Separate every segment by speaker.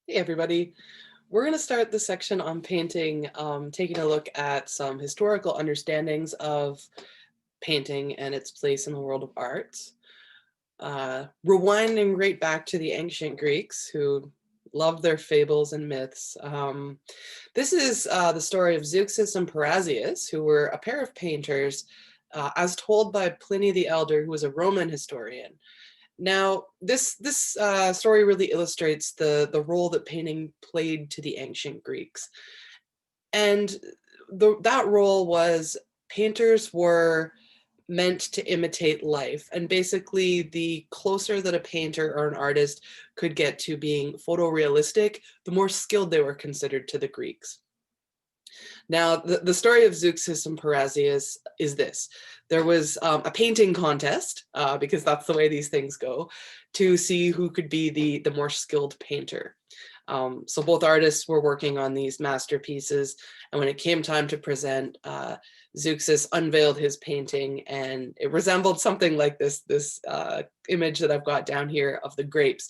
Speaker 1: Hey everybody, we're going to start the section on painting, taking a look at some historical understandings of painting and its place in the world of art. Rewinding right back to the ancient Greeks who loved their fables and myths. This is the story of Zeuxis and Parrhasius, who were a pair of painters, as told by Pliny the Elder, who was a Roman historian. Now, this story really illustrates the role that painting played to the ancient Greeks. And that role was painters were meant to imitate life. And basically, the closer that a painter or an artist could get to being photorealistic, the more skilled they were considered to the Greeks. Now, the story of Zeuxis and Parrhasius is this. There was a painting contest, because that's the way these things go, to see who could be the more skilled painter. So both artists were working on these masterpieces, and when it came time to present, Zeuxis unveiled his painting, and it resembled something like this image that I've got down here of the grapes.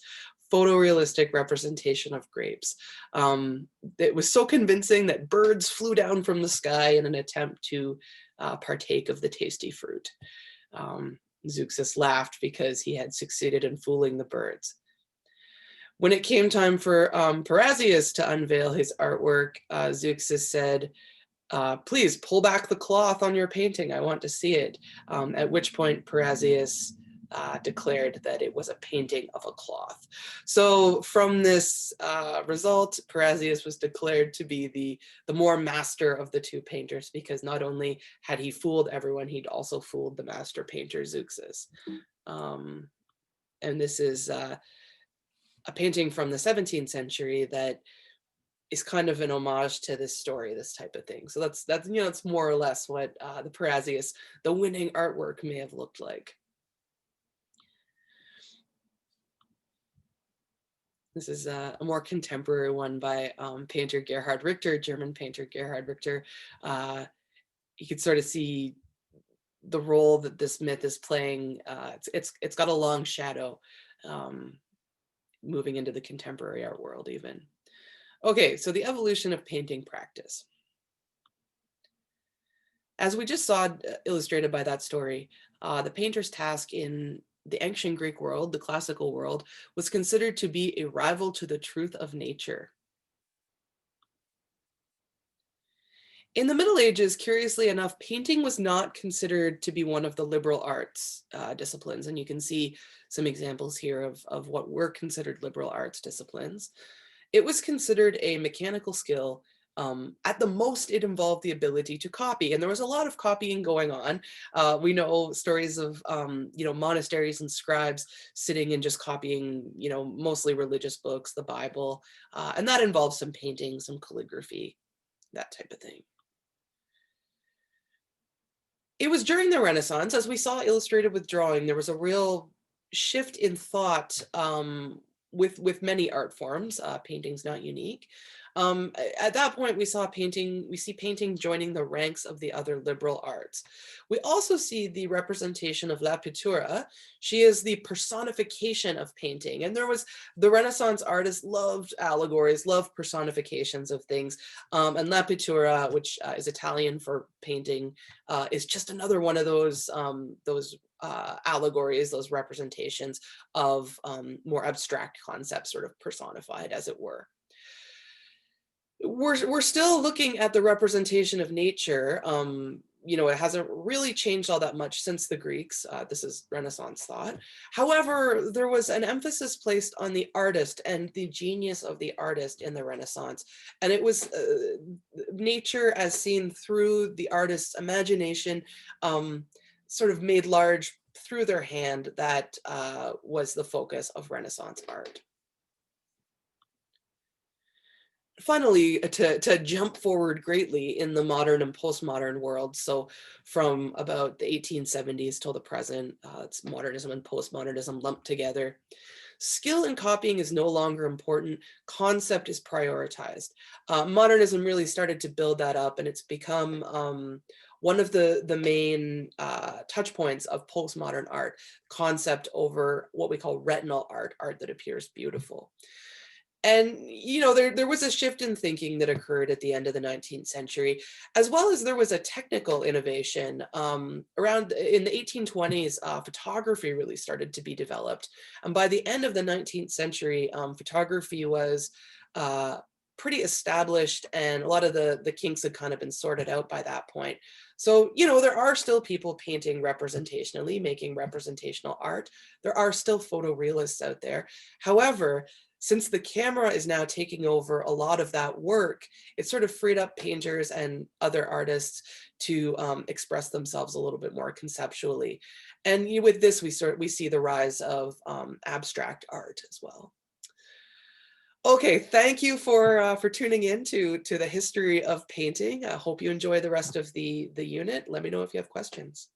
Speaker 1: Photorealistic representation of grapes. It was so convincing that birds flew down from the sky in an attempt to partake of the tasty fruit. Zeuxis laughed because he had succeeded in fooling the birds. When it came time for Parrhasius to unveil his artwork, Zeuxis said, please pull back the cloth on your painting. I want to see it. At which point Parrhasius declared that it was a painting of a cloth. So from this result, Parrhasius was declared to be the more master of the two painters, because not only had he fooled everyone, he'd also fooled the master painter Zeuxis. And this is a painting from the 17th century that is kind of an homage to this story, this type of thing. So that's more or less what the Parrhasius, the winning artwork, may have looked like. This is a more contemporary one by painter Gerhard Richter, German painter Gerhard Richter. You could sort of see the role that this myth is playing. It's got a long shadow, moving into the contemporary art world even. Okay, so the evolution of painting practice. As we just saw illustrated by that story, the painter's task in the ancient Greek world, the classical world, was considered to be a rival to the truth of nature. In the Middle Ages, curiously enough, painting was not considered to be one of the liberal arts disciplines, and you can see some examples here of what were considered liberal arts disciplines. It was considered a mechanical skill. At the most, it involved the ability to copy, and there was a lot of copying going on. We know stories of monasteries and scribes sitting and just copying mostly religious books, the Bible, and that involves some painting, some calligraphy, that type of thing. It was during the Renaissance, as we saw illustrated with drawing, there was a real shift in thought, with many art forms. Painting's not unique. At that point, we see painting joining the ranks of the other liberal arts. We also see the representation of La Pittura. She is the personification of painting, and the Renaissance artists loved allegories, loved personifications of things, and La Pittura, which is Italian for painting, is just another one of those allegories, those representations of more abstract concepts sort of personified, as it were. We're still looking at the representation of nature. It hasn't really changed all that much since the Greeks. This is Renaissance thought. However, there was an emphasis placed on the artist and the genius of the artist in the Renaissance. And it was nature as seen through the artist's imagination, sort of made large through their hand, that was the focus of Renaissance art. Finally, to jump forward greatly in the modern and postmodern world, so from about the 1870s till the present, it's modernism and postmodernism lumped together. Skill in copying is no longer important. Concept is prioritized. Modernism really started to build that up, and it's become one of the main touch points of postmodern art, concept over what we call retinal art, art that appears beautiful. And there was a shift in thinking that occurred at the end of the 19th century, as well as there was a technical innovation around in the 1820s. Photography really started to be developed, and by the end of the 19th century, photography was uh, pretty established, and a lot of the kinks had kind of been sorted out by that point. So there are still people painting representationally, making representational art. There are still photorealists out there. However, since the camera is now taking over a lot of that work, it sort of freed up painters and other artists to express themselves a little bit more conceptually. And with this, we see the rise of abstract art as well. Okay, thank you for tuning in to the history of painting. I hope you enjoy the rest of the unit. Let me know if you have questions.